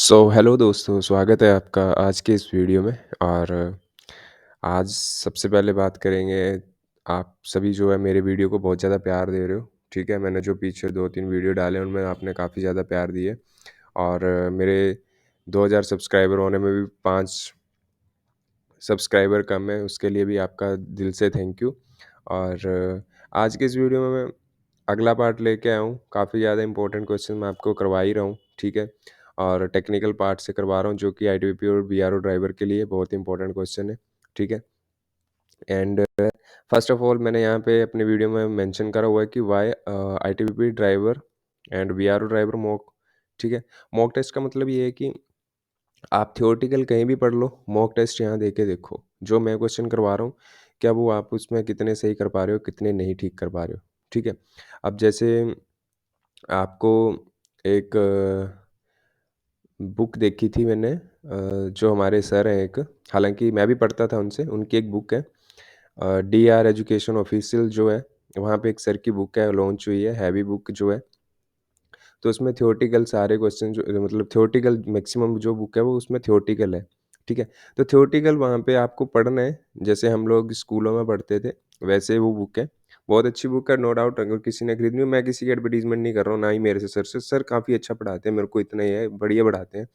Hello दोस्तों, स्वागत है आपका आज के इस वीडियो में। और आज सबसे पहले बात करेंगे। आप सभी जो है मेरे वीडियो को बहुत ज़्यादा प्यार दे रहे हो, ठीक है? मैंने जो पीछे 2-3 वीडियो डाले उनमें आपने काफ़ी ज़्यादा प्यार दिए। और मेरे 2000 सब्सक्राइबर होने में भी 5 सब्सक्राइबर कम है, उसके लिए भी आपका दिल से थैंक यू। और आज के इस वीडियो में मैं अगला पार्ट लेके आया हूँ। काफ़ी ज़्यादा इंपॉर्टेंट क्वेश्चन मैं आपको करवा ही रहा हूँ, ठीक है? और टेक्निकल पार्ट से करवा रहा हूँ, जो कि आईटीबीपी और बीआरओ ड्राइवर के लिए बहुत इंपॉर्टेंट क्वेश्चन है, ठीक है? एंड फर्स्ट ऑफ ऑल मैंने यहाँ पे अपने वीडियो में मेंशन करा हुआ है कि why ITBP driver and BRO driver mock, ठीक है? मॉक टेस्ट का मतलब ये है कि आप थ्योरेटिकल कहीं भी पढ़ लो, मॉक टेस्ट यहाँ दे के देखो। जो मैं क्वेश्चन करवा रहा हूँ, क्या वो आप उसमें कितने सही कर पा रहे हो, कितने नहीं ठीक कर पा रहे हो, ठीक है? अब जैसे आपको एक बुक देखी थी मैंने, जो हमारे सर हैं एक, हालाँकि मैं भी पढ़ता था उनसे, उनकी एक बुक है डीआर एजुकेशन ऑफिशियल जो है, वहाँ पे एक सर की बुक है, लॉन्च हुई है, हैवी बुक जो है। तो उसमें थ्योरेटिकल सारे क्वेश्चन जो मतलब थ्योरेटिकल मैक्सिमम जो बुक है वो उसमें थ्योरेटिकल है, ठीक है? तो थ्योरेटिकल वहाँ पे आपको पढ़ना है, जैसे हम लोग स्कूलों में पढ़ते थे, वैसे वो बुक है। बहुत अच्छी बुक है, नो डाउट। अगर किसी ने खरीदनी हो, मैं किसी की एडवर्टाइज़मेंट नहीं कर रहा हूँ, ना ही मेरे से सर काफ़ी अच्छा पढ़ाते हैं, मेरे को इतना ही है, बढ़िया पढ़ाते हैं।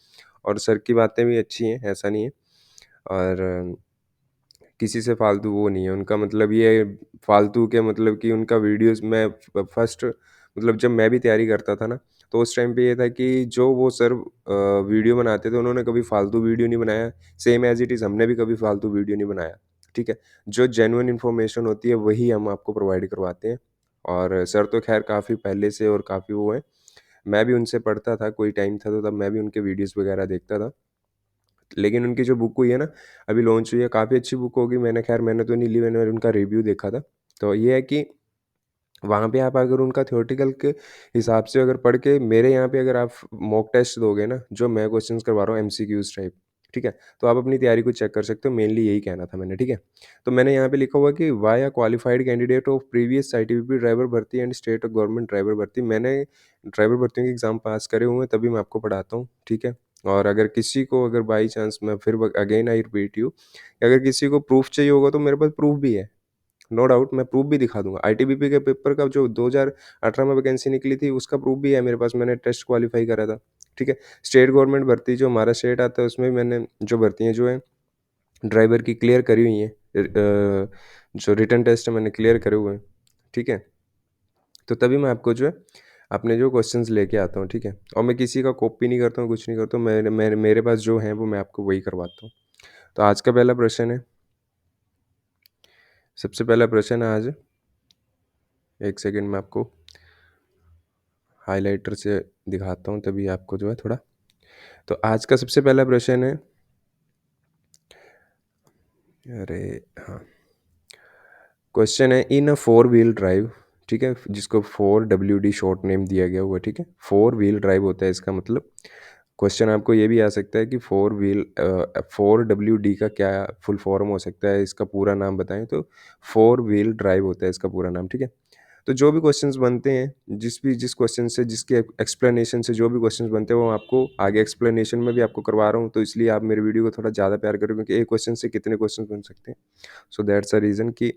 और सर की बातें भी अच्छी हैं, ऐसा नहीं है। और किसी से फालतू वो नहीं है, उनका मतलब ये फालतू के मतलब कि उनका वीडियोज़ में फर्स्ट मतलब जब मैं भी तैयारी करता था ना, तो उस टाइम पे ये था कि जो वो सर वीडियो बनाते थे, उन्होंने कभी फालतू वीडियो नहीं बनाया, सेम एज़ इट इज़ हमने भी कभी फालतू वीडियो नहीं बनाया, ठीक है? जो जेन्युइन इन्फॉर्मेशन होती है, वही हम आपको प्रोवाइड करवाते हैं। और सर तो ख़ैर काफ़ी पहले से और काफ़ी वो हैं, मैं भी उनसे पढ़ता था, कोई टाइम था तो तब मैं भी उनके वीडियोज़ वगैरह देखता था। लेकिन उनकी जो बुक हुई है ना, अभी लॉन्च हुई है, काफ़ी अच्छी बुक होगी। मैंने तो नहीं ली, मैंने उनका रिव्यू देखा था। तो ये है कि वहाँ पे आप अगर उनका थ्योरेटिकल के हिसाब से अगर पढ़ के मेरे यहाँ पे अगर आप मॉक टेस्ट दोगे ना, जो मैं क्वेश्चंस करवा रहा हूँ एमसीक्यूज़ टाइप, ठीक है? तो आप अपनी तैयारी को चेक कर सकते हो, मेनली यही कहना था मैंने, ठीक है? तो मैंने यहाँ पे लिखा हुआ है कि why a qualified candidate of previous ITBP driver भर्ती एंड स्टेट गवर्नमेंट ड्राइवर भर्ती। मैंने ड्राइवर भर्तियों के एग्ज़ाम पास करे हुए हैं, तभी मैं आपको पढ़ाता हूँ, ठीक है? और अगर किसी को अगर बाई चांस मैं फिर अगेन आई रिपीट यू, अगर किसी को प्रूफ़ चाहिए होगा तो मेरे पास प्रूफ़ भी है। नो डाउट मैं प्रूफ़ भी दिखा दूँगा। आईटीबीपी के पेपर का जो 2018 में वैकेंसी निकली थी, उसका प्रूफ़ भी है मेरे पास, मैंने टेस्ट क्वालीफाई करा था, ठीक है? स्टेट गवर्नमेंट भर्ती जो हमारा स्टेट आता है, उसमें भी मैंने जो भर्तियाँ जो हैं ड्राइवर की क्लियर करी हुई हैं। जो रिटन टेस्ट है मैंने क्लियर करे हुए हैं, ठीक है? तो तभी मैं आपको जो है अपने जो क्वेश्चंस लेके आता हूँ, ठीक है? और मैं किसी का कॉपी नहीं करता हूँ, कुछ नहीं करता हूँ, मेरे पास जो है वो मैं आपको वही करवाता हूँ। तो आज का पहला प्रश्न है, सबसे पहला प्रश्न है आज, 1 सेकंड में आपको हाइलाइटर से दिखाता हूँ, तभी आपको जो है थोड़ा। तो आज का सबसे पहला प्रश्न है, अरे हाँ, क्वेश्चन है इन अ फोर व्हील ड्राइव, ठीक है? जिसको 4WD शॉर्ट नेम दिया गया हुआ है, ठीक है? फोर व्हील ड्राइव होता है इसका मतलब। क्वेश्चन आपको ये भी आ सकता है कि 4WD का क्या फुल फॉर्म हो सकता है, इसका पूरा नाम बताएं, तो फोर व्हील ड्राइव होता है इसका पूरा नाम, ठीक है? तो जो भी क्वेश्चंस बनते हैं, जिस क्वेश्चन से जिसके एक्सप्लेनेशन से जो भी क्वेश्चंस बनते हैं, वो आपको आगे एक्सप्लेनेशन में भी आपको करवा रहा हूँ, तो इसलिए आप मेरे वीडियो को थोड़ा ज़्यादा प्यार करो, क्योंकि एक क्वेश्चन से कितने क्वेश्चंस बन सकते हैं। सो दैट्स अ रीज़न कि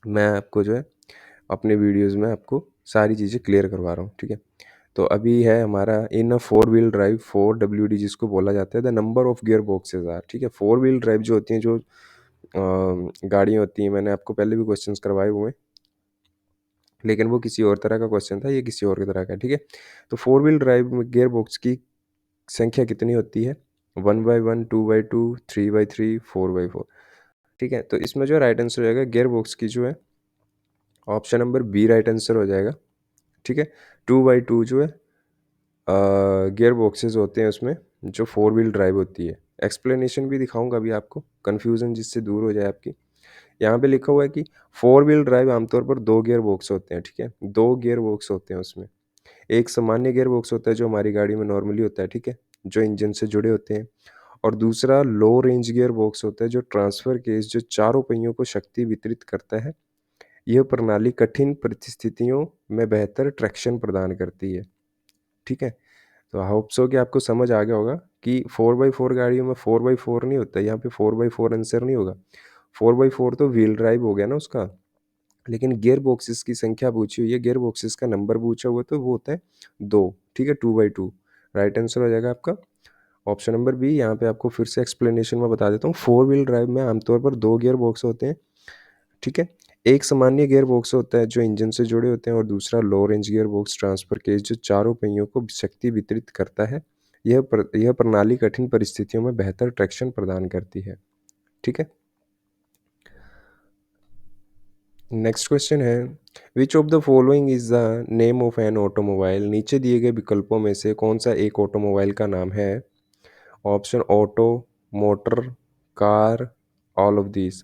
मैं आपको जो है अपने वीडियोज़ में आपको सारी चीज़ें क्लियर करवा रहा हूँ, ठीक है? तो अभी है हमारा in a four wheel drive 4WD जिसको बोला जाता है, the number of gear boxes are, ठीक है? फोर व्हील ड्राइव जो होती हैं, जो गाड़ियाँ होती हैं, मैंने आपको पहले भी क्वेश्चंस करवाए हुए हैं, लेकिन वो किसी और तरह का क्वेश्चन था, ये किसी और की तरह का है, ठीक है? तो फोर व्हील ड्राइव में गियर बॉक्स की संख्या कितनी होती है? 1/1, 2/2, 3/3, 4/4, ठीक है? तो इसमें जो राइट आंसर हो जाएगा गियर बॉक्स की जो है, option number B right answer हो जाएगा, ठीक है? 2/2 जो है गियर बॉक्सेस होते हैं उसमें, जो फोर व्हील ड्राइव होती है। एक्सप्लेनेशन भी दिखाऊंगा अभी आपको, कन्फ्यूज़न जिससे दूर हो जाए आपकी। यहाँ पे लिखा हुआ है कि फोर व्हील ड्राइव आमतौर पर दो गियर बॉक्स होते हैं, ठीक है? दो गियर बॉक्स होते हैं उसमें। एक सामान्य गियर बॉक्स होता है जो हमारी गाड़ी में नॉर्मली होता है, ठीक है? जो इंजन से जुड़े होते हैं। और दूसरा लो रेंज गियर बॉक्स होता है, जो ट्रांसफर केस जो चारों पहियों को शक्ति वितरित करता है। यह प्रणाली कठिन परिस्थितियों में बेहतर ट्रैक्शन प्रदान करती है, ठीक है? तो आई होप सो कि आपको समझ आ गया होगा कि 4x4 गाड़ियों में 4x4 नहीं होता, यहाँ पे 4x4 आंसर नहीं होगा। 4x4 तो व्हील ड्राइव हो गया ना उसका, लेकिन गियर बॉक्सेस की संख्या पूछी हुई है, गियर बॉक्सेस का नंबर पूछा हुआ है, तो वो होता है 2, ठीक है, 2x2। राइट आंसर हो जाएगा आपका ऑप्शन नंबर बी। यहाँ पे आपको फिर से एक्सप्लेनेशन में बता देता हूँ। फोर व्हील ड्राइव में आमतौर पर 2 गियर बॉक्स होते हैं, ठीक है। एक सामान्य गियर बॉक्स होता है जो इंजन से जुड़े होते हैं, और दूसरा लो range gear box transfer case जो चारों पहियों को शक्ति वितरित करता है। यह प्रणाली कठिन परिस्थितियों में बेहतर ट्रैक्शन प्रदान करती है, ठीक है। नेक्स्ट क्वेश्चन है, which of the following is the name of an automobile. नीचे दिए गए विकल्पों में से कौन सा एक ऑटोमोबाइल का नाम है। Option auto, motor, car, all of these.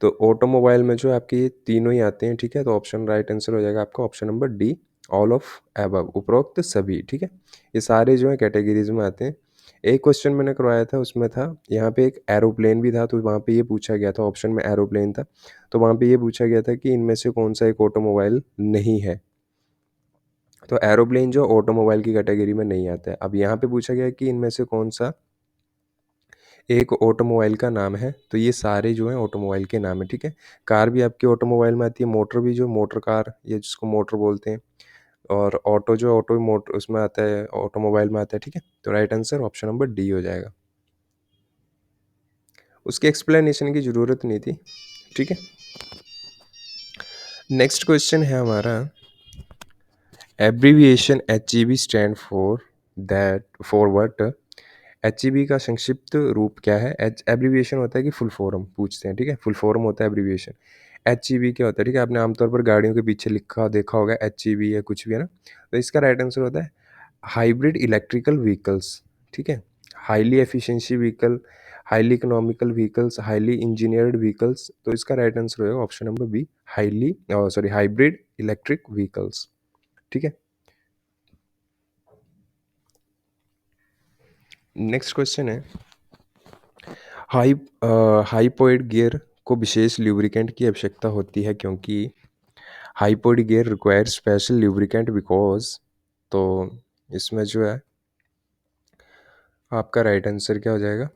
तो ऑटोमोबाइल में जो है आपके ये तीनों ही आते हैं, ठीक है। तो ऑप्शन राइट आंसर हो जाएगा आपका option number D, all of above, उपरोक्त सभी, ठीक है। ये सारे जो है कैटेगरीज में आते हैं। एक क्वेश्चन मैंने करवाया था, उसमें था यहाँ पे एक एरोप्लेन भी था, तो वहाँ पे ये पूछा गया था, ऑप्शन में एरोप्लेन था, तो वहाँ पे ये पूछा गया था कि इनमें से कौन सा एक ऑटोमोबाइल नहीं है। तो एरोप्लेन जो ऑटोमोबाइल की कैटेगरी में नहीं आता है। अब यहाँ पे पूछा गया है कि इनमें से कौन सा एक ऑटोमोबाइल का नाम है, तो ये सारे जो हैं ऑटोमोबाइल के नाम है, ठीक है। कार भी आपकी ऑटोमोबाइल में आती है, मोटर भी जो मोटर कार, ये जिसको मोटर बोलते हैं, और ऑटो जो ऑटो मोटर उसमें आता है, ऑटोमोबाइल में आता है, ठीक है। तो right answer option number D हो जाएगा। उसके एक्सप्लेनेशन की ज़रूरत नहीं थी, ठीक है। नेक्स्ट क्वेश्चन है हमारा, abbreviation HEB stand for that for what. HEB का संक्षिप्त रूप क्या है। एब्रीविएशन होता है कि फुल फॉर्म पूछते हैं, ठीक है, फुल फॉर्म होता है एब्रीविएशन। HEB क्या होता है, ठीक है, आपने आमतौर पर गाड़ियों के पीछे लिखा देखा होगा HEB या कुछ भी, है ना। तो इसका राइट आंसर होता है हाइब्रिड इलेक्ट्रिकल व्हीकल्स, ठीक है। Highly efficiency vehicle, highly economical vehicles, highly engineered vehicles. तो इसका राइट आंसर होगा option number B, hybrid electric vehicles, ठीक है। नेक्स्ट क्वेश्चन है, हाई हाइपोइड गियर को विशेष ल्यूब्रिकेंट की आवश्यकता होती है क्योंकि hypoid gear require special lubricant because. तो इसमें जो है आपका राइट आंसर क्या हो जाएगा।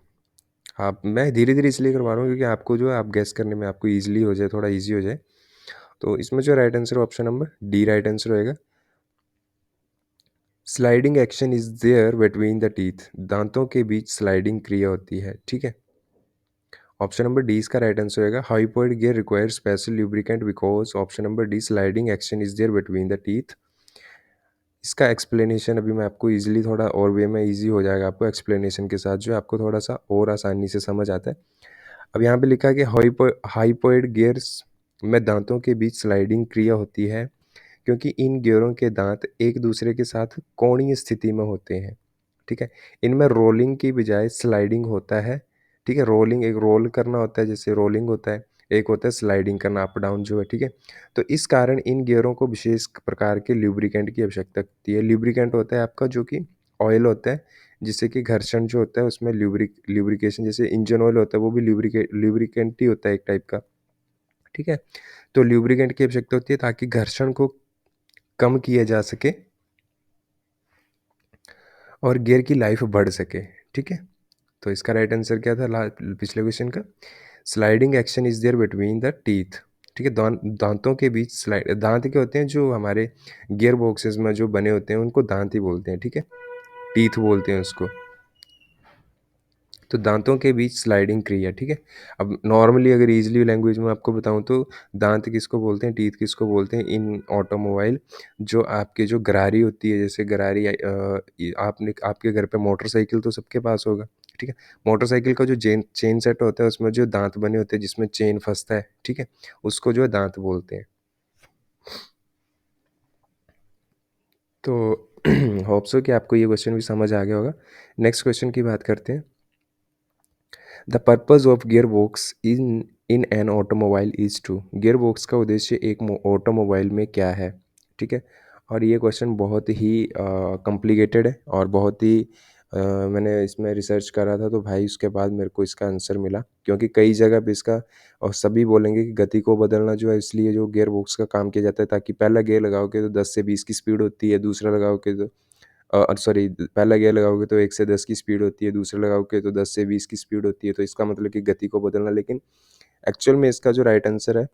आप, मैं धीरे धीरे इसलिए करवा रहा हूँ क्योंकि आपको जो है आप गैस करने में आपको ईजिली हो जाए, थोड़ा ईजी हो जाए। तो इसमें जो right answer option number D right answer होएगा। Sliding action is there between the teeth, दांतों के बीच स्लाइडिंग क्रिया होती है, ठीक है। ऑप्शन नंबर डी इसका राइट आंसर होगा। Hypoid gear require special lubricant because option number D sliding action is there between the teeth. इसका एक्सप्लेनेशन अभी मैं आपको इजीली थोड़ा और वे में इजी हो जाएगा, आपको एक्सप्लेनेशन के साथ जो है आपको थोड़ा सा और आसानी से समझ आता है। अब यहाँ पे लिखा है कि हाइपोइड गियर्स में दांतों के बीच स्लाइडिंग क्रिया होती है क्योंकि इन गियरों के दांत एक दूसरे के साथ कोणीय स्थिति में होते हैं, ठीक है। इनमें रोलिंग की बजाय स्लाइडिंग होता है, ठीक है। रोलिंग एक रोल करना होता है, जैसे रोलिंग होता है, एक होता है स्लाइडिंग करना, अप डाउन जो है, ठीक है। तो इस कारण इन गियरों को विशेष प्रकार के ल्यूब्रिकेंट की आवश्यकता होती है। ल्यूब्रिकेंट होता है आपका जो कि ऑयल होता है, जिससे कि घर्षण जो होता है उसमें ल्यूब्रिकेशन, जैसे इंजन ऑयल होता है वो भी ल्यूब्रिकेंट ही होता है एक टाइप का, ठीक है। तो ल्यूब्रिकेंट की आवश्यकता होती है ताकि घर्षण को कम किया जा सके और गियर की लाइफ बढ़ सके, ठीक है। तो इसका राइट आंसर क्या था पिछले क्वेश्चन का, sliding action is there between the teeth, ठीक है। दांतों के बीच स्लाइड, दांत के होते हैं जो हमारे गियर बॉक्सेस में जो बने होते हैं उनको दांत ही बोलते हैं, ठीक है, टीथ बोलते हैं उसको। तो दांतों के बीच स्लाइडिंग क्रिया, ठीक है। अब नॉर्मली अगर इजीली लैंग्वेज में आपको बताऊं तो दांत किसको बोलते हैं, टीथ किसको बोलते हैं इन ऑटोमोबाइल। जो आपके जो गरारी होती है, जैसे गरारी आपने आपके घर पे मोटरसाइकिल तो सबके पास होगा, ठीक है। मोटरसाइकिल का जो चेन सेट होता है उसमें जो दांत बने होते हैं जिसमें चेन फंसता है, ठीक है, उसको जो है दांत बोलते हैं। तो होप सो कि आपको ये क्वेश्चन भी समझ आ गया होगा। नेक्स्ट क्वेश्चन की बात करते हैं। The purpose of gear box in in an automobile is to. Gear box का उद्देश्य एक ऑटोमोबाइल में क्या है, ठीक है। और ये क्वेश्चन बहुत ही कॉम्प्लिकेटेड है और बहुत ही मैंने इसमें रिसर्च करा था, तो भाई उसके बाद मेरे को इसका आंसर मिला, क्योंकि कई जगह पे इसका, और सभी बोलेंगे कि गति को बदलना जो है इसलिए जो गियर बॉक्स का काम किया जाता है, ताकि पहला गियर लगाओगे तो 10 से 20 की स्पीड होती है, दूसरा लगाओगे तो सॉरी, पहला गियर लगाओगे तो 1 से 10 की स्पीड होती है, दूसरा लगाओगे तो 10 से 20 की स्पीड होती है, तो इसका मतलब कि गति को बदलना। लेकिन एक्चुअल में इसका जो राइट आंसर है,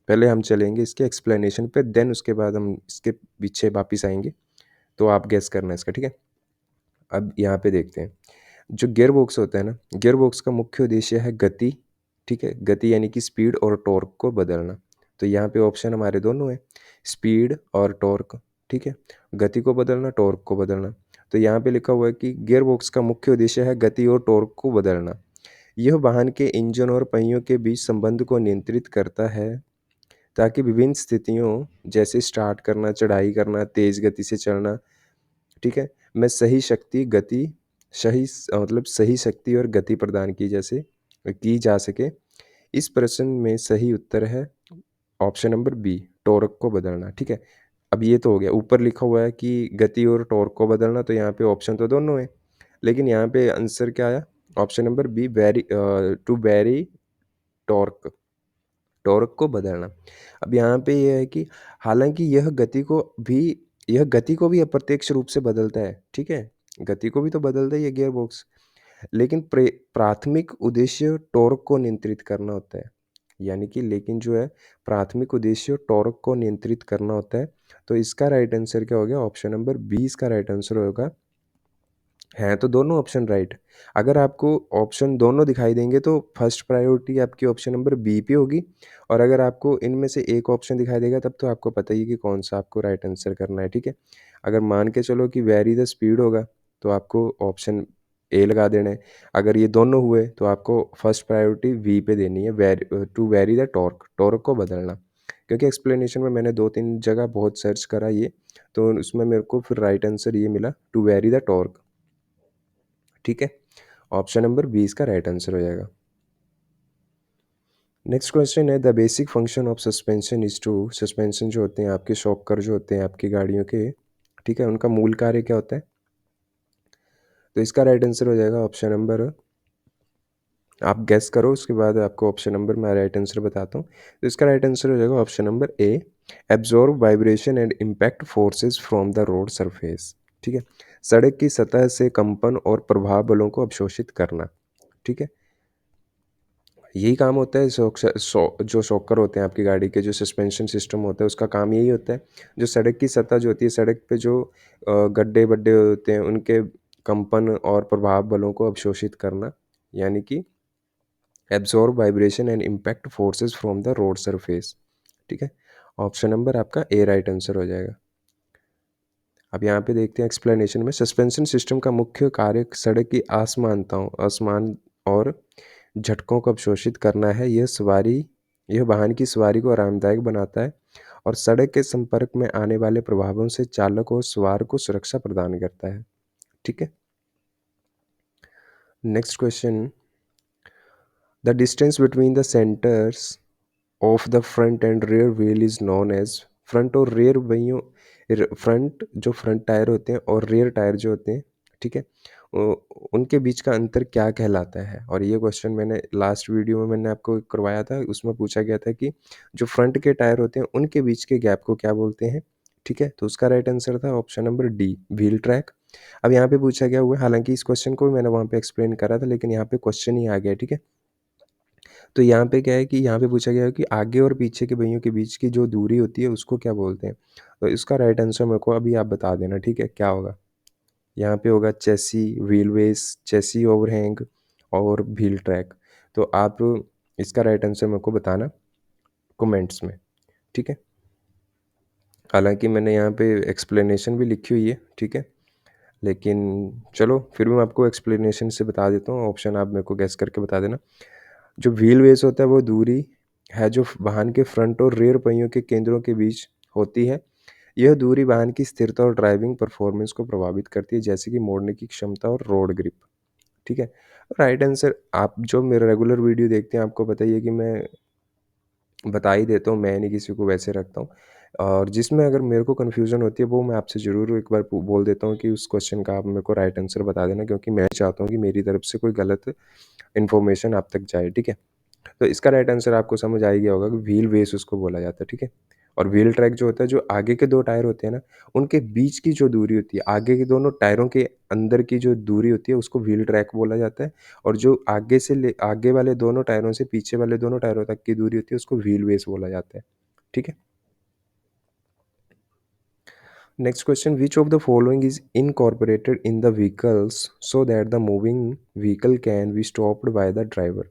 पहले हम चलेंगे इसके एक्सप्लेनेशन पे, देन उसके बाद हम इसके पीछे वापिस आएँगे, तो आप गेस करना इसका, ठीक है? अब यहाँ पे देखते हैं, जो गियर बॉक्स होता है ना, गियर बॉक्स का मुख्य उद्देश्य है गति, ठीक है? गति यानी कि स्पीड और टॉर्क को बदलना। तो यहाँ पे ऑप्शन हमारे दोनों हैं, स्पीड और टॉर्क, ठीक है? गति को बदलना, टॉर्क को बदलना। तो यहाँ पे लिखा हुआ है कि गियर बॉक्स का मुख्य उद्देश्य है गति और टॉर्क को बदलना। यह वाहन के इंजन और पहियों के बीच संबंध को नियंत्रित करता है, ताकि विभिन्न स्थितियों जैसे स्टार्ट करना, चढ़ाई करना, तेज़ गति से चलना, ठीक है? में सही शक्ति, गति, मतलब सही शक्ति और गति प्रदान की जा सके। इस प्रश्न में सही उत्तर है ऑप्शन नंबर बी, टॉर्क को बदलना, ठीक है? अब ये तो हो गया, ऊपर लिखा हुआ है कि गति और टॉर्क को बदलना, तो यहाँ पे ऑप्शन तो दोनों हैं, लेकिन यहाँ पे आंसर क्या आया? Option number B, to vary torque, torque को बदलना। अब यहाँ पे ये है कि हालाँकि यह गति को भी अप्रत्यक्ष रूप से बदलता है, ठीक है? गति को भी तो बदलता ही है गियर बॉक्स, लेकिन प्राथमिक उद्देश्य टॉर्क को नियंत्रित करना होता है। यानी कि लेकिन जो है प्राथमिक उद्देश्य टॉर्क को नियंत्रित करना होता है। तो इसका राइट आंसर क्या हो गया? ऑप्शन नंबर बी इसका राइट आंसर होगा। हैं तो दोनों ऑप्शन राइट। अगर आपको ऑप्शन दोनों दिखाई देंगे तो फर्स्ट प्रायोरिटी आपकी ऑप्शन नंबर बी पे होगी, और अगर आपको इनमें से एक ऑप्शन दिखाई देगा तब तो आपको पता ही है कि कौन-सा आपको राइट आंसर करना है, ठीक है? अगर मान के चलो कि वेरी द स्पीड होगा, तो आपको ऑप्शन ए लगा देना है। अगर ये दोनों हुए तो आपको फर्स्ट प्रायोरिटी बी पे देनी है, to vary the torque, torque को बदलना। क्योंकि एक्सप्लेनेशन में मैंने 2-3 जगह बहुत सर्च करा ये, तो उसमें मेरे को फिर राइट आंसर ये मिला, टू वेरी द टॉर्क। ठीक है? ऑप्शन नंबर बी इसका राइट आंसर हो जाएगा। नेक्स्ट क्वेश्चन है, the basic function of suspension is to, suspension जो होते हैं आपके, शॉकर जो होते हैं आपकी गाड़ियों के, ठीक है, उनका मूल कार्य क्या होता है? तो इसका राइट आंसर हो जाएगा ऑप्शन नंबर, आप गेस करो उसके बाद आपको ऑप्शन नंबर मैं राइट आंसर बताता हूँ। तो इसका राइट आंसर हो जाएगा option number A, absorb vibration and impact forces from the road surface, ठीक है? सड़क की सतह से कंपन और प्रभाव बलों को अवशोषित करना, ठीक है? यही काम होता है जो शॉकर होते हैं आपकी गाड़ी के, जो सस्पेंशन सिस्टम होता है उसका काम यही होता है। जो सड़क की सतह जो होती है, सड़क पे जो गड्ढे-वड्ढे होते हैं उनके कंपन और प्रभाव बलों को अवशोषित करना, यानी कि absorb vibration and impact forces from the road surface, ठीक है? ऑप्शन नंबर आपका ए राइट आंसर हो जाएगा। अब यहाँ पे देखते हैं एक्सप्लेनेशन में, सस्पेंशन सिस्टम का मुख्य कार्य सड़क की असमान और झटकों को अवशोषित करना है। यह वाहन की सवारी को आरामदायक बनाता है और सड़क के संपर्क में आने वाले प्रभावों से चालक और सवार को सुरक्षा प्रदान करता है, ठीक है? Next question, the distance between the centres of the front and rear wheel is known as, front और रियर पहियों, फ्रंट जो फ्रंट टायर होते हैं और रियर टायर जो होते हैं, ठीक है, उनके बीच का अंतर क्या कहलाता है? और ये क्वेश्चन मैंने लास्ट वीडियो में मैंने आपको करवाया था, उसमें पूछा गया था कि जो फ्रंट के टायर होते हैं उनके बीच के गैप को क्या बोलते हैं, ठीक है? तो उसका राइट आंसर था option number D, wheel track. अब यहाँ पे पूछा गया हुआ है, हालांकि इस क्वेश्चन को भी मैंने वहाँ पे एक्सप्लेन करा था, लेकिन यहाँ पे क्वेश्चन ही आ गया, ठीक है? तो यहाँ पे क्या है कि यहाँ पे पूछा गया है कि आगे और पीछे के पहियों के बीच की जो दूरी होती है उसको क्या बोलते हैं? तो इसका राइट आंसर मेरे को अभी आप बता देना, ठीक है? क्या होगा? यहाँ पे होगा चेसी, व्हील बेस, चेसी ओवरहैंग और व्हील ट्रैक। तो आप इसका राइट आंसर मेरे को बताना कमेंट्स में, ठीक है? हालाँकि मैंने यहाँ पे एक्सप्लेनेशन भी लिखी हुई है, ठीक है? लेकिन चलो फिर भी मैं आपको एक्सप्लेनेशन से बता देता हूँ, ऑप्शन आप मेरे को गेस करके बता देना। जो व्हील बेस होता है वो दूरी है जो वाहन के फ्रंट और रियर पहियों के केंद्रों के बीच होती है। यह दूरी वाहन की स्थिरता और ड्राइविंग परफॉर्मेंस को प्रभावित करती है, जैसे कि मोड़ने की क्षमता और रोड ग्रिप, ठीक है? राइट आंसर, आप जो मेरा रेगुलर वीडियो देखते हैं आपको पता ही है कि मैं बता ही देता हूँ, मैं नहीं किसी को वैसे रखता हूँ। और जिसमें अगर मेरे को कन्फ्यूज़न होती है वो मैं आपसे ज़रूर एक बार बोल देता हूँ कि उस क्वेश्चन का आप मेरे को राइट आंसर बता देना, क्योंकि मैं चाहता हूँ कि मेरी तरफ से कोई गलत इन्फॉर्मेशन आप तक जाए, ठीक है? तो इसका राइट आंसर आपको समझ आ ही गया होगा कि व्हील बेस उसको बोला जाता है, ठीक है? और व्हील ट्रैक जो होता है, जो आगे के 2 टायर होते हैं ना, उनके बीच की जो दूरी होती है, आगे के दोनों टायरों के अंदर की जो दूरी होती है, उसको व्हील ट्रैक बोला जाता है। और जो आगे वाले दोनों टायरों से पीछे वाले दोनों टायरों तक की दूरी होती है, उसको व्हील बेस बोला जाता है। ठीक है? Next question, which of the following is incorporated in the vehicles so that the moving vehicle can be stopped by the driver?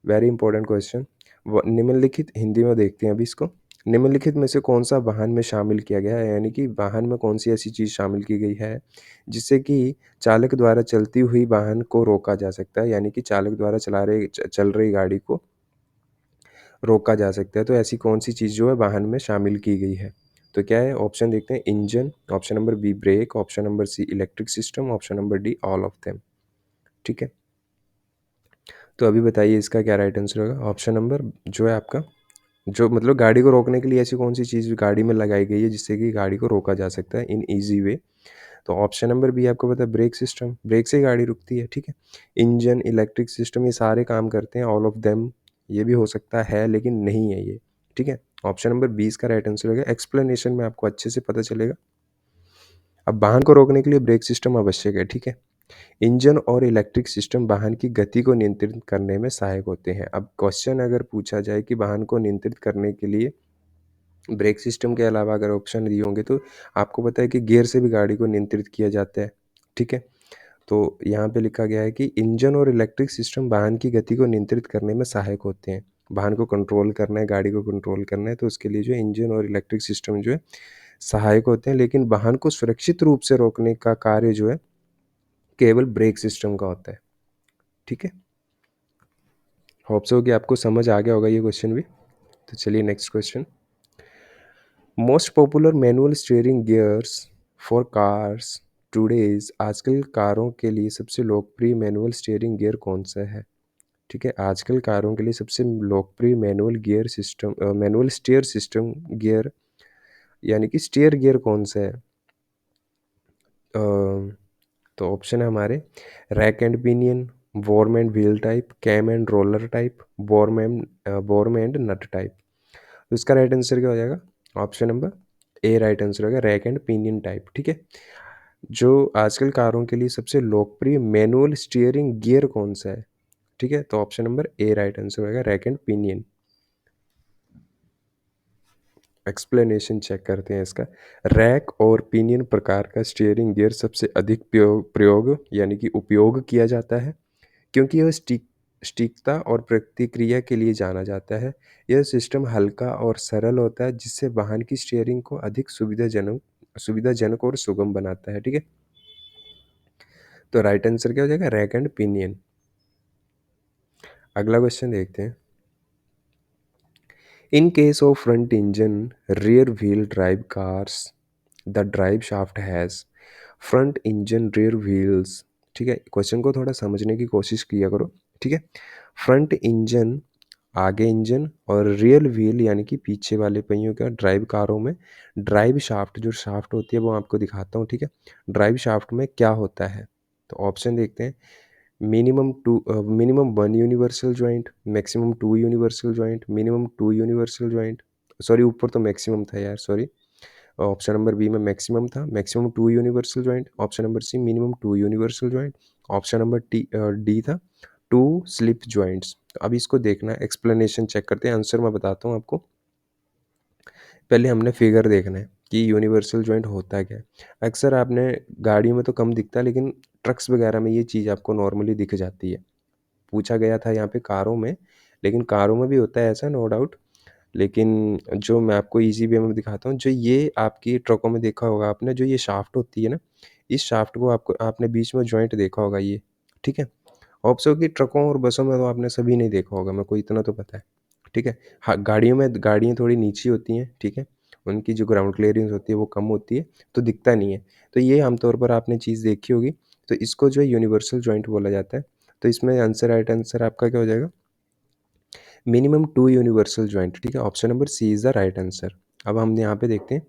Very important question. निम्नलिखित, हिंदी में देखते हैं अभी इसको। निम्नलिखित में से कौन सा वाहन में शामिल किया गया है, यानी कि वाहन में कौन सी ऐसी चीज़ शामिल की गई है जिससे कि चालक द्वारा चलती हुई वाहन को रोका जा सकता है, यानी कि चालक द्वारा चल रही गाड़ी को रोका जा सकता है। तो ऐसी कौन सी चीज़ जो है वाहन में शामिल की गई है? तो क्या है? ऑप्शन देखते हैं, engine, option number B brake, option number C electric system, option number D all of them. ठीक है, तो अभी बताइए इसका क्या राइट आंसर होगा। ऑप्शन नंबर जो है आपका, जो मतलब गाड़ी को रोकने के लिए ऐसी कौन सी चीज़ गाड़ी में लगाई गई है जिससे कि गाड़ी को रोका जा सकता है इन ईजी वे? तो ऑप्शन नंबर बी आपको पता है, ब्रेक सिस्टम, ब्रेक से ही गाड़ी रुकती है। ठीक है, इंजन, इलेक्ट्रिक सिस्टम, ये सारे काम करते हैं, ऑल ऑफ देम ये भी हो सकता है लेकिन नहीं है ये। ठीक है, ऑप्शन नंबर 20 का राइट आंसर होगा। एक्सप्लेनेशन में आपको अच्छे से पता चलेगा। अब वाहन को रोकने के लिए ब्रेक सिस्टम आवश्यक है। ठीक है, इंजन और इलेक्ट्रिक सिस्टम वाहन की गति को नियंत्रित करने में सहायक होते हैं। अब क्वेश्चन अगर पूछा जाए कि वाहन को नियंत्रित करने के लिए ब्रेक सिस्टम के अलावा अगर ऑप्शन दिए होंगे, तो आपको पता है कि गियर से भी गाड़ी को नियंत्रित किया जाता है। ठीक है, तो यहाँ पे लिखा गया है कि इंजन और इलेक्ट्रिक सिस्टम वाहन की गति को नियंत्रित करने में सहायक होते हैं। वाहन को कंट्रोल करना है, गाड़ी को कंट्रोल करना है, तो उसके लिए जो इंजन और इलेक्ट्रिक सिस्टम जो है सहायक होते हैं, लेकिन वाहन को सुरक्षित रूप से रोकने का कार्य जो है केवल ब्रेक सिस्टम का होता है। ठीक है, होप सो कि आपको समझ आ गया होगा ये क्वेश्चन भी। तो चलिए next question, most popular manual steering gears for cars today's, आजकल कारों के लिए सबसे लोकप्रिय मैनुअल स्टीयरिंग गियर कौन सा है? ठीक है, आजकल कारों के लिए सबसे लोकप्रिय मैनुअल स्टीयर सिस्टम गियर, यानी कि स्टीयर गियर कौन सा है? तो ऑप्शन है हमारे, rack and pinion, worm and wheel type, cam and roller type, worm and nut type. तो इसका राइट आंसर क्या हो जाएगा? Option number A right answer होगा, रैक एंड पिनियन टाइप। ठीक है, जो आजकल कारों के लिए सबसे लोकप्रिय मैनुअल स्टीयरिंग गियर कौन सा है? ठीक है, तो option number A right answer होगा, rack and pinion. Explanation check करते हैं इसका। रैक और पिनियन प्रकार का स्टीयरिंग गियर सबसे अधिक प्रयोग यानी कि उपयोग किया जाता है, क्योंकि यह सटीकता और प्रतिक्रिया के लिए जाना जाता है। यह सिस्टम हल्का और सरल होता है, जिससे वाहन की स्टीयरिंग को अधिक सुविधाजनक और सुगम बनाता है। ठीक है, तो राइट आंसर क्या हो जाएगा? Rack and pinion. अगला क्वेश्चन देखते हैं, in case of front engine rear wheel drive cars, the drive shaft has front engine rear wheels। ठीक है, क्वेश्चन को थोड़ा समझने की कोशिश किया करो। ठीक है, फ्रंट इंजन आगे इंजन और रियर व्हील यानी कि पीछे वाले पहियों का ड्राइव कारों में ड्राइव शाफ्ट, जो शाफ्ट होती है वो आपको दिखाता हूँ। ठीक है, ड्राइव शाफ्ट में क्या होता है? तो ऑप्शन देखते हैं, minimum 1 universal joint, maximum 2 universal joint, minimum 2 universal joint, sorry ऊपर तो मैक्सिमम था यार, सॉरी। ऑप्शन नंबर बी में मैक्सिमम था, maximum 2 universal joint, option number C minimum 2 universal joint, option number D था 2 स्लिप जॉइंट्स। तो अब इसको देखना है, एक्सप्लेनेशन चेक करते हैं, आंसर मैं बताता हूँ आपको। पहले हमने फिगर देखना है कि यूनिवर्सल जॉइंट होता क्या है। अक्सर आपने गाड़ियों में तो कम दिखता है, लेकिन ट्रक्स वगैरह में ये चीज़ आपको नॉर्मली दिख जाती है। पूछा गया था यहाँ पे कारों में, लेकिन कारों में भी होता है ऐसा, नो डाउट। लेकिन जो मैं आपको ईज़ी वे में दिखाता हूँ, जो ये आपकी ट्रकों में देखा होगा आपने, जो ये शाफ्ट होती है ना, इस शाफ्ट को आपने बीच में जॉइंट देखा होगा ये। ठीक है, होप सो कि ट्रकों और बसों में तो आपने सभी नहीं देखा होगा, मेरे को इतना तो पता है। ठीक है, हाँ, गाड़ियाँ थोड़ी नीची होती हैं। ठीक है, उनकी जो ग्राउंड क्लियरेंस होती है वो कम होती है, तो दिखता नहीं है। तो ये आमतौर पर आपने चीज़ देखी होगी, तो इसको जो है यूनिवर्सल जॉइंट बोला जाता है। तो इसमें राइट आंसर आपका क्या हो जाएगा? Minimum 2 universal joint. ठीक है, option number C is the right answer. अब हम यहाँ पे देखते हैं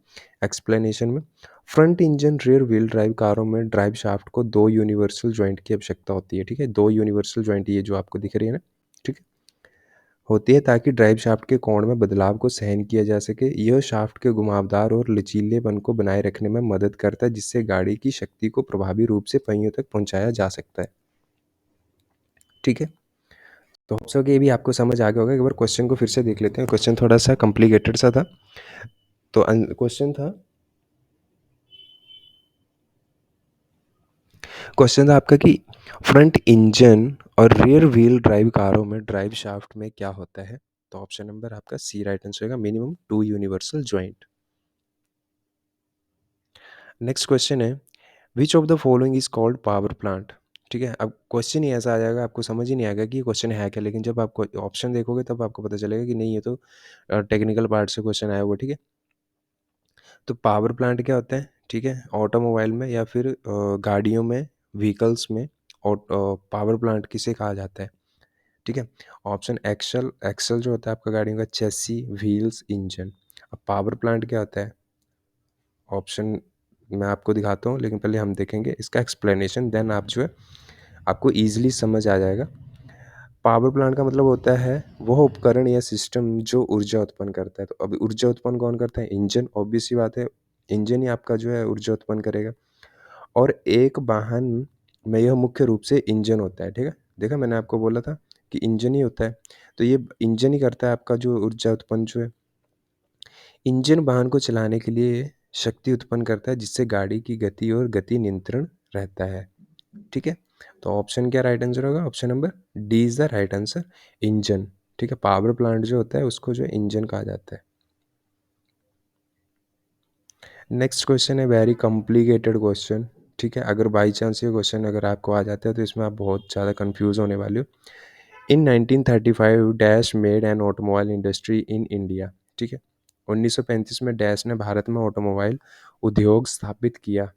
एक्सप्लेनेशन में, front engine rear wheel drive कारों में ड्राइव शाफ्ट को 2 यूनिवर्सल जॉइंट की आवश्यकता होती है। ठीक है, 2 यूनिवर्सल जॉइंट ये जो आपको दिख रही है ना। ठीक है, होती है ताकि ड्राइव शाफ्ट के कोण में बदलाव को सहन किया जा सके। यह शाफ्ट के घुमावदार और लचीलेपन को बनाए रखने में मदद करता है, जिससे गाड़ी की शक्ति को प्रभावी रूप से पहियों तक पहुँचाया जा सकता है। ठीक है? तो होप सो कि ये भी आपको समझ आ गया होगा। एक बार क्वेश्चन को फिर से देख लेते हैं। क्वेश्चन थोड़ा-सा कॉम्प्लिकेटेड सा था। तो क्वेश्चन था आपका कि फ्रंट इंजन और रियर व्हील ड्राइव कारों में ड्राइव शाफ्ट में क्या होता है? तो ऑप्शन नंबर आपका सी राइट आंसर होगा, minimum 2 universal joint. Next question है, which of the following is called power plant? ठीक है, अब क्वेश्चन ही ऐसा आ जाएगा, आपको समझ ही नहीं आएगा कि ये क्वेश्चन है क्या, लेकिन जब आपको ऑप्शन देखोगे तब आपको पता चलेगा कि नहीं, ये तो टेक्निकल पार्ट से क्वेश्चन आया हुआ। ठीक है, तो पावर प्लांट क्या होता है? ठीक है, ऑटोमोबाइल में या फिर गाड़ियों में, व्हीकल्स में पावर प्लांट किसे कहा जाता है? ठीक है, ऑप्शन एक्सल एक्सल जो होता है आपका गाड़ियों का, चेसी, व्हील्स, इंजन। अब पावर प्लांट क्या होता है? ऑप्शन मैं आपको दिखाता हूँ, लेकिन पहले हम देखेंगे इसका एक्सप्लेनेशन, देन आप जो है आपको ईजिली समझ आ जाएगा। पावर प्लांट का मतलब होता है वह उपकरण या सिस्टम जो ऊर्जा उत्पन्न करता है। तो अभी ऊर्जा उत्पन्न कौन करता है? इंजन, ऑब्वियस सी बात है, इंजन ही आपका जो है ऊर्जा उत्पन्न करेगा। और एक वाहन में यह मुख्य रूप से इंजन होता है। ठीक है, देखा मैंने आपको बोला था कि इंजन ही होता है, तो ये इंजन ही करता है आपका जो ऊर्जा उत्पन्न जो है। इंजन वाहन को चलाने के लिए शक्ति उत्पन्न करता है, जिससे गाड़ी की गति और गति नियंत्रण रहता है। ठीक है, तो ऑप्शन क्या राइट आंसर होगा? Option number D is the right answer, engine. ठीक है, पावर प्लांट जो होता है उसको जो इंजन कहा जाता है। नेक्स्ट क्वेश्चन है वेरी कॉम्प्लिकेटेड क्वेश्चन। ठीक है, अगर बाई चांस ये क्वेश्चन अगर आपको आ जाता है तो इसमें आप बहुत ज़्यादा कंफ्यूज होने वाले हो। इन 1935 dash made an automobile industry in India. ठीक है, 1935 में डैश ने भारत में ऑटोमोबाइल उद्योग स्थापित किया।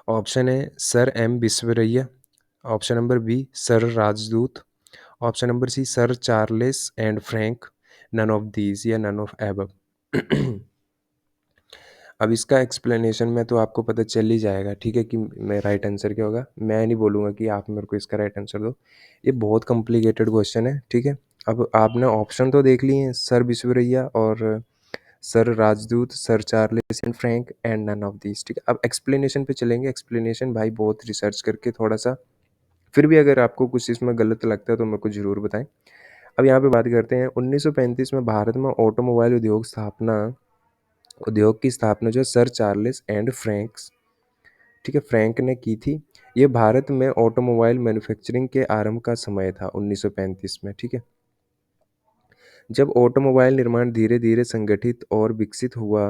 ऑप्शन है sir M Visvesvaraya, option number B sir Rajdoot, option number C sir Charles and Frank, none of these या नन ऑफ एबव। अब इसका एक्सप्लेनेशन में तो आपको पता चल ही जाएगा। ठीक है, कि मैं राइट आंसर क्या होगा। मैं नहीं बोलूँगा कि आप मेरे को इसका राइट आंसर दो, ये बहुत कॉम्प्लिकेटेड क्वेश्चन है। ठीक है, अब आपने ऑप्शन तो देख लिए हैं, सर विश्वेश्वरैया और सर राजदूत, sir Charles and Frank and none of these. ठीक है, अब एक्सप्लेनेशन पे चलेंगे। एक्सप्लेनेशन भाई बहुत रिसर्च करके थोड़ा सा, फिर भी अगर आपको कुछ इसमें गलत लगता है तो मेरे को ज़रूर बताएं। अब यहाँ पे बात करते हैं 1935 में भारत में ऑटोमोबाइल उद्योग की स्थापना जो सर चार्ल्स एंड फ्रैंक्स, ठीक है, फ्रैंक ने की थी। ये भारत में ऑटोमोबाइल मैन्युफैक्चरिंग के आरंभ का समय था 1935 में। ठीक है, जब ऑटोमोबाइल निर्माण धीरे धीरे संगठित और विकसित हुआ,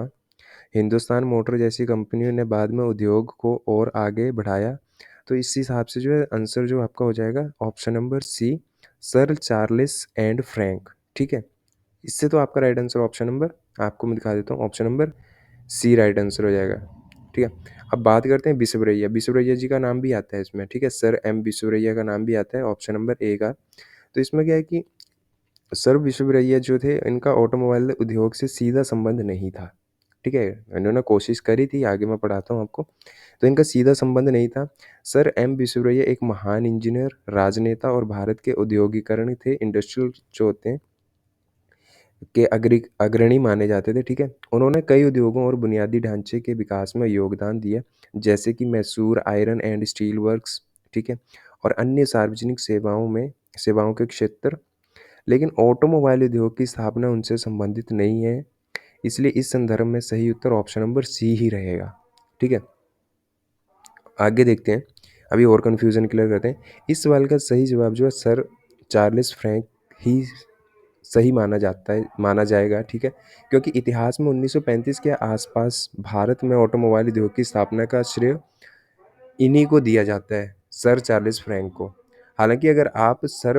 हिंदुस्तान मोटर जैसी कंपनियों ने बाद में उद्योग को और आगे बढ़ाया। तो इस हिसाब से जो है आंसर जो आपका हो जाएगा option number C, sir Charles and Frank. ठीक है, इससे तो आपका राइट आंसर ऑप्शन नंबर, आपको मैं दिखा देता हूँ, option number C right answer हो जाएगा। ठीक है, अब बात करते हैं विश्वेश्वरैया। विश्वेश्वरैया जी का नाम भी आता है इसमें। ठीक है, सर एम विश्वेश्वरैया का नाम भी आता है ऑप्शन नंबर ए का। तो इसमें क्या है कि सर विश्वेश्वरैया जो थे, इनका ऑटोमोबाइल उद्योग से सीधा संबंध नहीं था। ठीक है, इन्होंने कोशिश करी थी, आगे मैं पढ़ाता हूँ आपको, तो इनका सीधा संबंध नहीं था। सर एम विश्वेश्वरैया एक महान इंजीनियर, राजनेता और भारत के औद्योगिकरण थे, इंडस्ट्रियल जो होते हैं के अग्रणी माने जाते थे। ठीक है, उन्होंने कई उद्योगों और बुनियादी ढांचे के विकास में योगदान दिया, जैसे कि Mysore iron and steel works. ठीक है, और अन्य सार्वजनिक सेवाओं के क्षेत्र। लेकिन ऑटोमोबाइल उद्योग की स्थापना उनसे संबंधित नहीं है, इसलिए इस संदर्भ में सही उत्तर ऑप्शन नंबर सी ही रहेगा। ठीक है, आगे देखते हैं, अभी और कन्फ्यूज़न क्लियर करते हैं। इस सवाल का सही जवाब जो है सर चार्ल्स फ्रैंक ही सही माना जाएगा। ठीक है, क्योंकि इतिहास में 1935 के आसपास भारत में ऑटोमोबाइल उद्योग की स्थापना का श्रेय इन्हीं को दिया जाता है, सर चार्ल्स फ्रैंक को। हालांकि अगर आप सर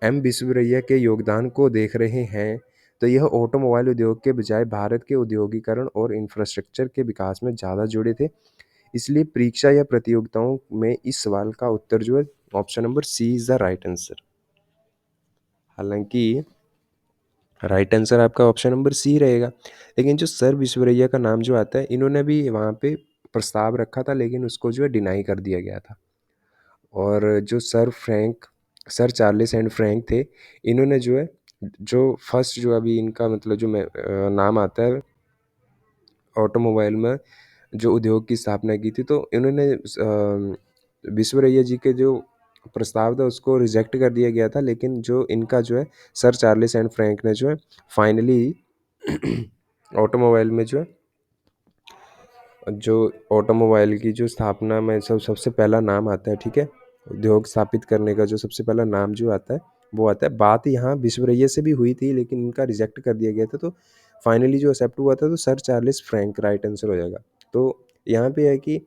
एम विश्वेश्वरैया के योगदान को देख रहे हैं, तो यह ऑटोमोबाइल उद्योग के बजाय भारत के औद्योगिकरण और इंफ्रास्ट्रक्चर के विकास में ज़्यादा जुड़े थे। इसलिए परीक्षा या प्रतियोगिताओं में इस सवाल का उत्तर जो है option number C is the right answer. हालांकि राइट आंसर आपका ऑप्शन नंबर सी रहेगा, लेकिन जो सर विश्वेश्वरैया का नाम जो आता है, इन्होंने भी वहाँ पे प्रस्ताव रखा था, लेकिन उसको जो है डिनाई कर दिया गया था। और जो sir Frank sir Charles and Frank थे। इन्होंने जो है, जो फर्स्ट जो अभी इनका मतलब जो नाम आता है ऑटोमोबाइल में, जो उद्योग की स्थापना की थी, तो इन्होंने विश्वेश्वरैया जी के जो प्रस्ताव था उसको रिजेक्ट कर दिया गया था, लेकिन जो इनका जो है सर चार्ल्स एंड फ्रैंक ने जो है फाइनली ऑटोमोबाइल में जो है, जो ऑटोमोबाइल की जो स्थापना में सबसे पहला नाम आता है, ठीक है, उद्योग स्थापित करने का जो सबसे पहला नाम जो आता है वो आता है। बात यहाँ विश्वेश्वरैया से भी हुई थी, लेकिन इनका रिजेक्ट कर दिया गया था, तो फाइनली जो एक्सेप्ट हुआ था तो sir Charles Frank right answer हो जाएगा। तो यहाँ पे है कि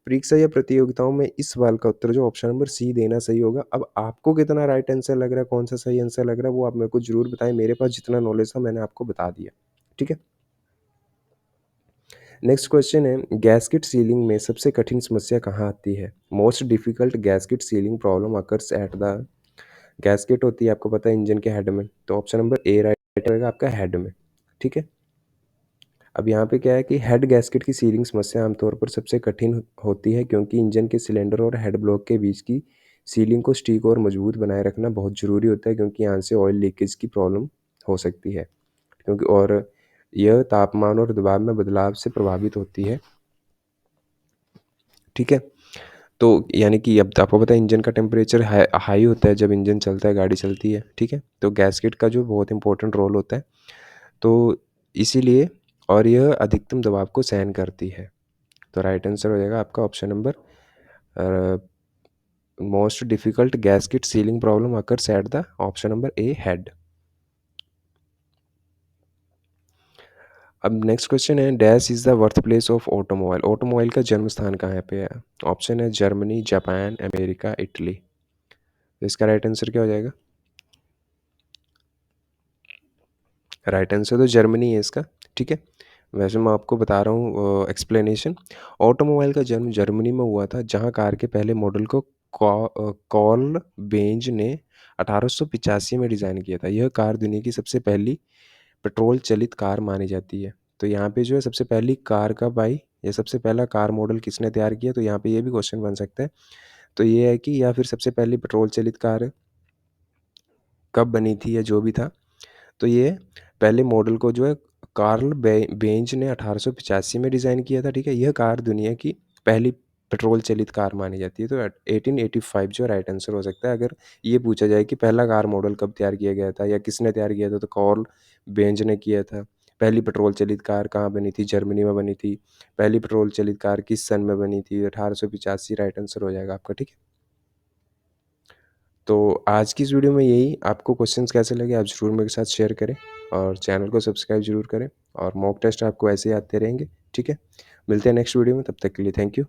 परीक्षा या प्रतियोगिताओं में इस सवाल का उत्तर जो ऑप्शन नंबर सी देना सही होगा। अब आपको कितना राइट आंसर लग रहा है, कौन सा सही आंसर लग रहा है, वो आप मेरे को जरूर बताएं। मेरे पास जितना नॉलेज था मैंने आपको बता दिया, ठीक है। नेक्स्ट क्वेश्चन है, गैस्केट सीलिंग में सबसे कठिन समस्या कहाँ आती है? Most difficult gasket ceiling problem occurs at the, gasket होती है आपको पता है इंजन के हेड में, तो ऑप्शन नंबर ए राइट होगा आपका हेड में, ठीक है। अब यहाँ पे क्या है कि हेड गैस्केट की सीलिंग समस्या आमतौर पर सबसे कठिन होती है, क्योंकि इंजन के सिलेंडर और हेड ब्लॉक के बीच की सीलिंग को स्टीक और मजबूत बनाए रखना बहुत ज़रूरी होता है, क्योंकि यहाँ से ऑयल लीकेज की प्रॉब्लम हो सकती है, क्योंकि और यह तापमान और दबाव में बदलाव से प्रभावित होती है, ठीक है। तो यानी कि अब आपको पता है इंजन का टेम्परेचर हाई होता है जब इंजन चलता है, गाड़ी चलती है, ठीक है। तो गैस्केट का जो बहुत इंपॉर्टेंट रोल होता है, तो इसीलिए, और यह अधिकतम दबाव को सहन करती है। तो राइट आंसर हो जाएगा आपका option number, most difficult gasket ceiling problem occurs at the, option number A head. अब नेक्स्ट क्वेश्चन है, dash is the birth place of automobile? Automobile का जन्म स्थान कहाँ पे है? ऑप्शन है जर्मनी, जापान, अमेरिका, इटली। तो इसका राइट आंसर क्या हो जाएगा? राइट आंसर तो जर्मनी है इसका, ठीक है। वैसे मैं आपको बता रहा हूँ एक्सप्लेनेशन। ऑटोमोबाइल का जन्म जर्मनी में हुआ था, जहाँ कार के पहले मॉडल को कॉर्ल बेंज ने 1885 में डिज़ाइन किया था। यह कार दुनिया की सबसे पहली पेट्रोल चलित कार मानी जाती है। तो यहाँ पे जो है सबसे पहली कार कब आई, या सबसे पहला कार मॉडल किसने तैयार किया, तो यहाँ पे ये भी क्वेश्चन बन सकता है। तो ये है कि या फिर सबसे पहली पेट्रोल चलित कार कब बनी थी, या जो भी था, तो ये पहले मॉडल को जो है कार्ल बेंज ने 1885 में डिज़ाइन किया था, ठीक है। यह कार दुनिया की पहली पेट्रोल चलित कार मानी जाती है। तो 1885 जो राइट आंसर हो सकता है। अगर ये पूछा जाए कि पहला कार मॉडल कब तैयार किया गया था या किसने तैयार किया था, तो कार्ल बेंज ने किया था। पहली पेट्रोल चलित कार कहाँ बनी थी? जर्मनी में बनी थी। पहली पेट्रोल चलित कार किस सन में बनी थी? 1885 राइट आंसर हो जाएगा आपका, ठीक है। तो आज की इस वीडियो में यही। आपको क्वेश्चंस कैसे लगे आप ज़रूर मेरे साथ शेयर करें, और चैनल को सब्सक्राइब ज़रूर करें, और मॉक टेस्ट आपको ऐसे ही आते रहेंगे, ठीक है। मिलते हैं नेक्स्ट वीडियो में, तब तक के लिए थैंक यू।